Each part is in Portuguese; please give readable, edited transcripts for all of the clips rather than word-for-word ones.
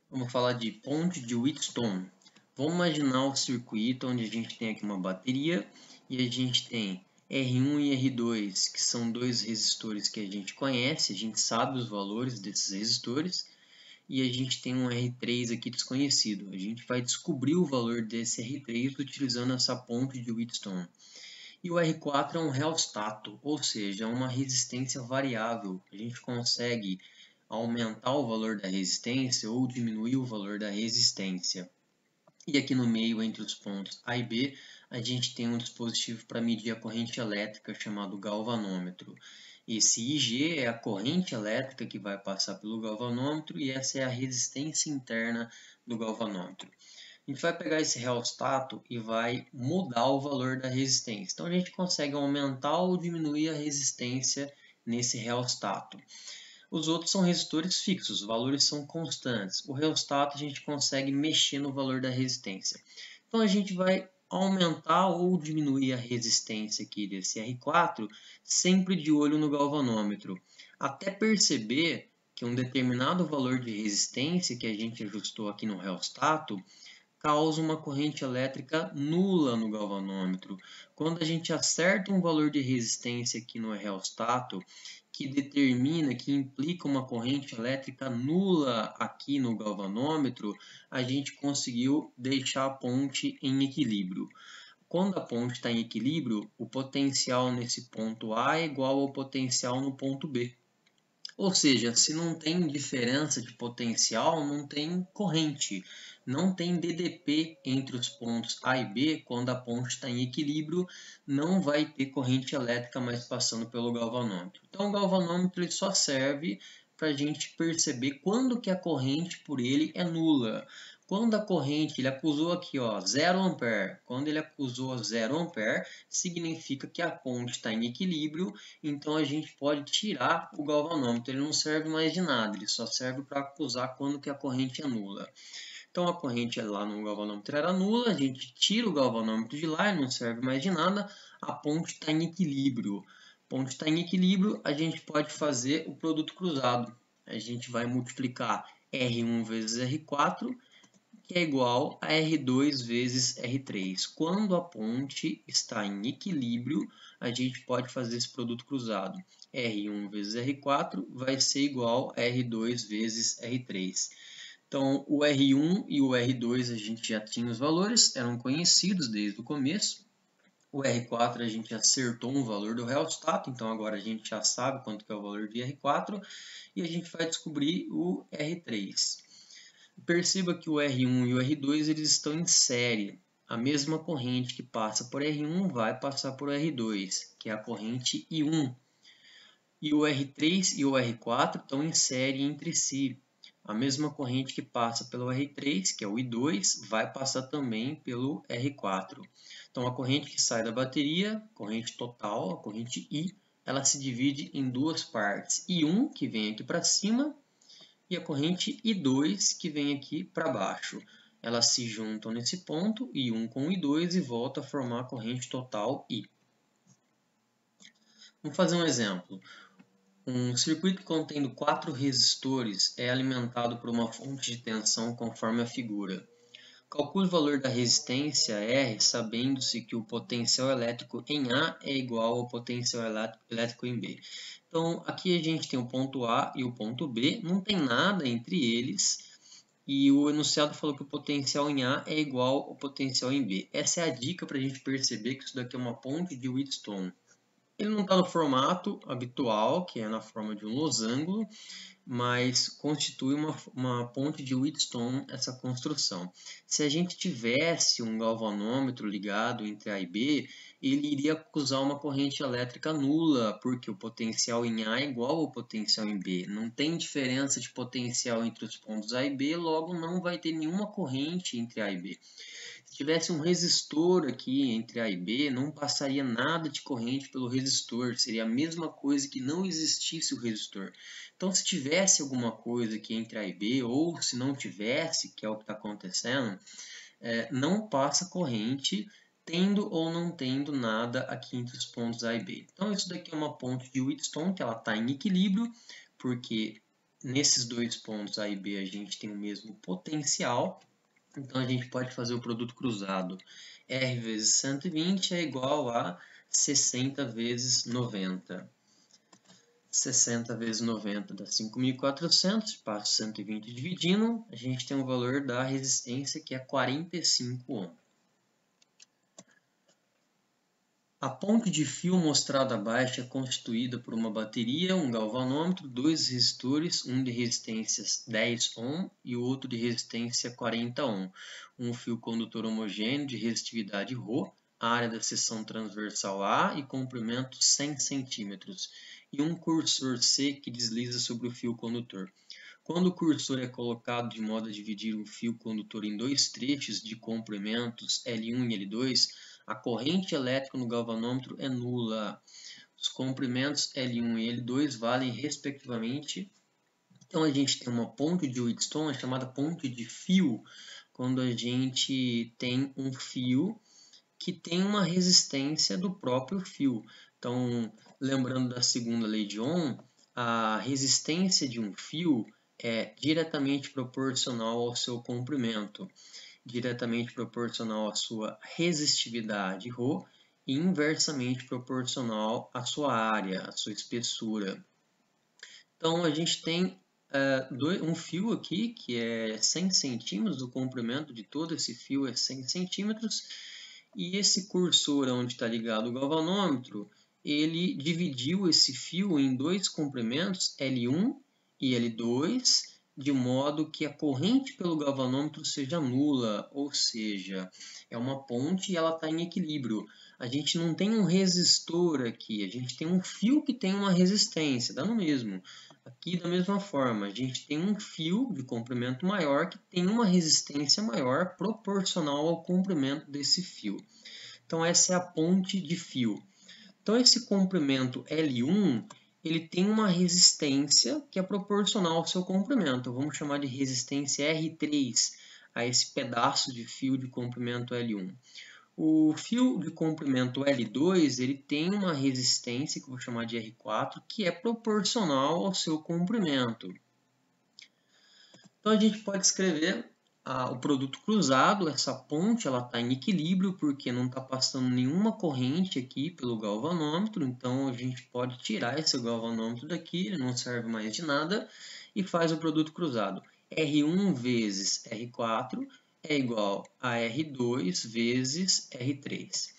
Vamos falar de ponte de Wheatstone. Vamos imaginar o circuito onde a gente tem aqui uma bateria e a gente tem R1 e R2, que são dois resistores que a gente conhece, a gente sabe os valores desses resistores, e a gente tem um R3 aqui desconhecido. A gente vai descobrir o valor desse R3 utilizando essa ponte de Wheatstone. E o R4 é um reostato, ou seja, uma resistência variável. A gente consegue aumentar o valor da resistência ou diminuir o valor da resistência. E aqui no meio, entre os pontos A e B, a gente tem um dispositivo para medir a corrente elétrica chamado galvanômetro. Esse IG é a corrente elétrica que vai passar pelo galvanômetro e essa é a resistência interna do galvanômetro. A gente vai pegar esse reostato e vai mudar o valor da resistência. Então a gente consegue aumentar ou diminuir a resistência nesse reostato. Os outros são resistores fixos, os valores são constantes. O reostato a gente consegue mexer no valor da resistência. Então a gente vai aumentar ou diminuir a resistência aqui desse R4, sempre de olho no galvanômetro, até perceber que um determinado valor de resistência que a gente ajustou aqui no reostato causa uma corrente elétrica nula no galvanômetro. Quando a gente acerta um valor de resistência aqui no reostato, que determina, que implica uma corrente elétrica nula aqui no galvanômetro, a gente conseguiu deixar a ponte em equilíbrio. Quando a ponte está em equilíbrio, o potencial nesse ponto A é igual ao potencial no ponto B. Ou seja, se não tem diferença de potencial, não tem corrente. Não tem DDP entre os pontos A e B, quando a ponte está em equilíbrio, não vai ter corrente elétrica mais passando pelo galvanômetro. Então, o galvanômetro ele só serve para a gente perceber quando que a corrente por ele é nula. Quando a corrente, ele acusou aqui, ó, 0 ampere. Quando ele acusou 0 ampere, significa que a ponte está em equilíbrio, então a gente pode tirar o galvanômetro. Ele não serve mais de nada, ele só serve para acusar quando que a corrente é nula. Então a corrente lá no galvanômetro era nula, a gente tira o galvanômetro de lá, ele não serve mais de nada, a ponte está em equilíbrio. A ponte está em equilíbrio, a gente pode fazer o produto cruzado. A gente vai multiplicar R1 vezes R4, que é igual a R2 vezes R3. Quando a ponte está em equilíbrio, a gente pode fazer esse produto cruzado. R1 vezes R4 vai ser igual a R2 vezes R3. Então, o R1 e o R2 a gente já tinha os valores, eram conhecidos desde o começo. O R4 a gente acertou um valor do reostato, então agora a gente já sabe quanto que é o valor de R4 e a gente vai descobrir o R3. Perceba que o R1 e o R2 eles estão em série. A mesma corrente que passa por R1 vai passar por R2, que é a corrente I1. E o R3 e o R4 estão em série entre si. A mesma corrente que passa pelo R3, que é o I2, vai passar também pelo R4. Então, a corrente que sai da bateria, corrente total, a corrente I, ela se divide em duas partes. I1, que vem aqui para cima, e a corrente I2 que vem aqui para baixo. Elas se juntam nesse ponto, I1 com I2, e volta a formar a corrente total I. Vamos fazer um exemplo. Um circuito contendo 4 resistores é alimentado por uma fonte de tensão conforme a figura. Calcule o valor da resistência R, sabendo-se que o potencial elétrico em A é igual ao potencial elétrico em B. Então, aqui a gente tem o ponto A e o ponto B, não tem nada entre eles, e o enunciado falou que o potencial em A é igual ao potencial em B. Essa é a dica para a gente perceber que isso daqui é uma ponte de Wheatstone. Ele não está no formato habitual, que é na forma de um losango, mas constitui uma ponte de Wheatstone essa construção. Se a gente tivesse um galvanômetro ligado entre A e B, ele iria acusar uma corrente elétrica nula, porque o potencial em A é igual ao potencial em B. Não tem diferença de potencial entre os pontos A e B, logo não vai ter nenhuma corrente entre A e B. Se tivesse um resistor aqui entre A e B, não passaria nada de corrente pelo resistor, seria a mesma coisa que não existisse o resistor. Então, se tivesse alguma coisa aqui entre A e B, ou se não tivesse, que é o que está acontecendo, não passa corrente, tendo ou não tendo nada aqui entre os pontos A e B. Então, isso daqui é uma ponte de Wheatstone, que ela está em equilíbrio, porque nesses dois pontos A e B a gente tem o mesmo potencial, então a gente pode fazer o produto cruzado. R vezes 120 é igual a 60 vezes 90. 60 vezes 90 dá 5.400, passo 120 dividindo, a gente tem o valor da resistência que é 45 ohm. A ponte de fio mostrada abaixo é constituída por uma bateria, um galvanômetro, dois resistores, um de resistência 10 ohm e o outro de resistência 40 ohm, um fio condutor homogêneo de resistividade ρ, área da seção transversal A e comprimento 100 cm, e um cursor C que desliza sobre o fio condutor. Quando o cursor é colocado de modo a dividir um fio condutor em dois trechos de comprimentos L1 e L2, a corrente elétrica no galvanômetro é nula. Os comprimentos L1 e L2 valem respectivamente. Então a gente tem uma ponte de Wheatstone chamada ponte de fio, quando a gente tem um fio que tem uma resistência do próprio fio. Então, lembrando da segunda lei de Ohm, a resistência de um fio é diretamente proporcional ao seu comprimento, diretamente proporcional à sua resistividade ρ e inversamente proporcional à sua área, à sua espessura. Então a gente tem um fio aqui que é 100 centímetros, o comprimento de todo esse fio é 100 centímetros, e esse cursor onde está ligado o galvanômetro, ele dividiu esse fio em dois comprimentos, L1 e L2, de modo que a corrente pelo galvanômetro seja nula, ou seja, é uma ponte e ela está em equilíbrio. A gente não tem um resistor aqui, a gente tem um fio que tem uma resistência, dá no mesmo. Aqui, da mesma forma, a gente tem um fio de comprimento maior que tem uma resistência maior proporcional ao comprimento desse fio. Então, essa é a ponte de fio. Então, esse comprimento L1, ele tem uma resistência que é proporcional ao seu comprimento. Vamos chamar de resistência R3 a esse pedaço de fio de comprimento L1. O fio de comprimento L2 ele tem uma resistência, que eu vou chamar de R4, que é proporcional ao seu comprimento. Então a gente pode escrever o produto cruzado, essa ponte está em equilíbrio porque não está passando nenhuma corrente aqui pelo galvanômetro, então a gente pode tirar esse galvanômetro daqui, ele não serve mais de nada, e faz o produto cruzado. R1 vezes R4 é igual a R2 vezes R3.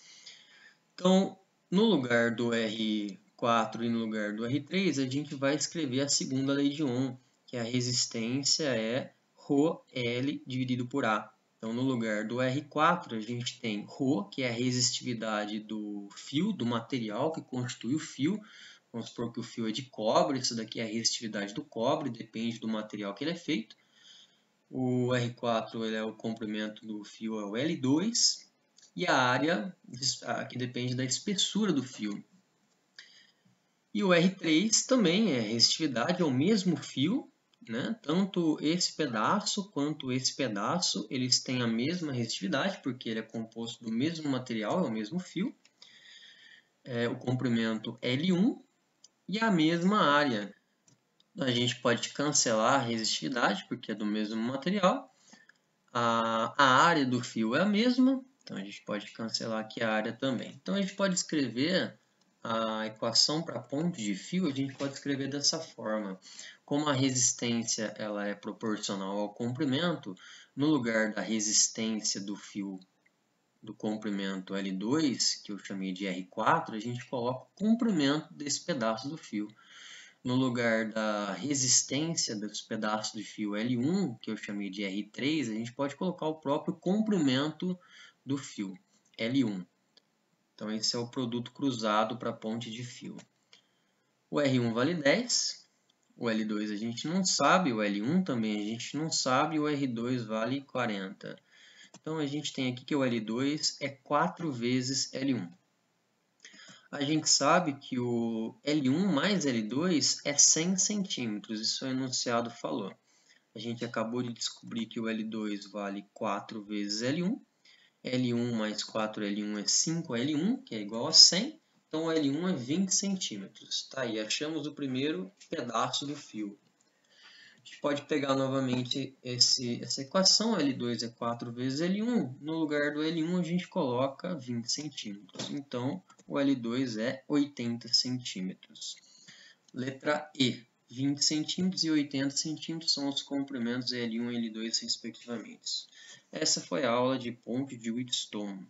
Então, no lugar do R4 e no lugar do R3, a gente vai escrever a segunda lei de Ohm, que a resistência é ρL dividido por A. Então, no lugar do R4, a gente tem ρ, que é a resistividade do fio, do material que constitui o fio. Vamos supor que o fio é de cobre, isso daqui é a resistividade do cobre, depende do material que ele é feito. O R4 ele é o comprimento do fio, é o L2. E a área, que depende da espessura do fio. E o R3 também é resistividade, é o mesmo fio, né? Tanto esse pedaço quanto esse pedaço, eles têm a mesma resistividade, porque ele é composto do mesmo material, é o mesmo fio. O comprimento L1 e a mesma área. A gente pode cancelar a resistividade, porque é do mesmo material. A área do fio é a mesma, então a gente pode cancelar aqui a área também. Então a gente pode escrever a equação para ponte de fio, a gente pode escrever dessa forma. Como a resistência ela é proporcional ao comprimento, no lugar da resistência do fio do comprimento L2, que eu chamei de R4, a gente coloca o comprimento desse pedaço do fio. No lugar da resistência dos pedaços de fio L1, que eu chamei de R3, a gente pode colocar o próprio comprimento do fio, L1. Então, esse é o produto cruzado para a ponte de fio. O R1 vale 10, o L2 a gente não sabe, o L1 também a gente não sabe, o R2 vale 40. Então, a gente tem aqui que o L2 é 4 vezes L1. A gente sabe que o L1 mais L2 é 100 centímetros, isso o enunciado falou. A gente acabou de descobrir que o L2 vale 4 vezes L1. L1 mais 4L1 é 5L1, que é igual a 100. Então, o L1 é 20 centímetros. Tá aí, achamos o primeiro pedaço do fio. gente pode pegar novamente essa equação, L2 é 4 vezes L1, no lugar do L1 a gente coloca 20 centímetros, então o L2 é 80 centímetros. Letra E, 20 centímetros e 80 centímetros são os comprimentos L1 e L2 respectivamente. Essa foi a aula de ponte de Wheatstone.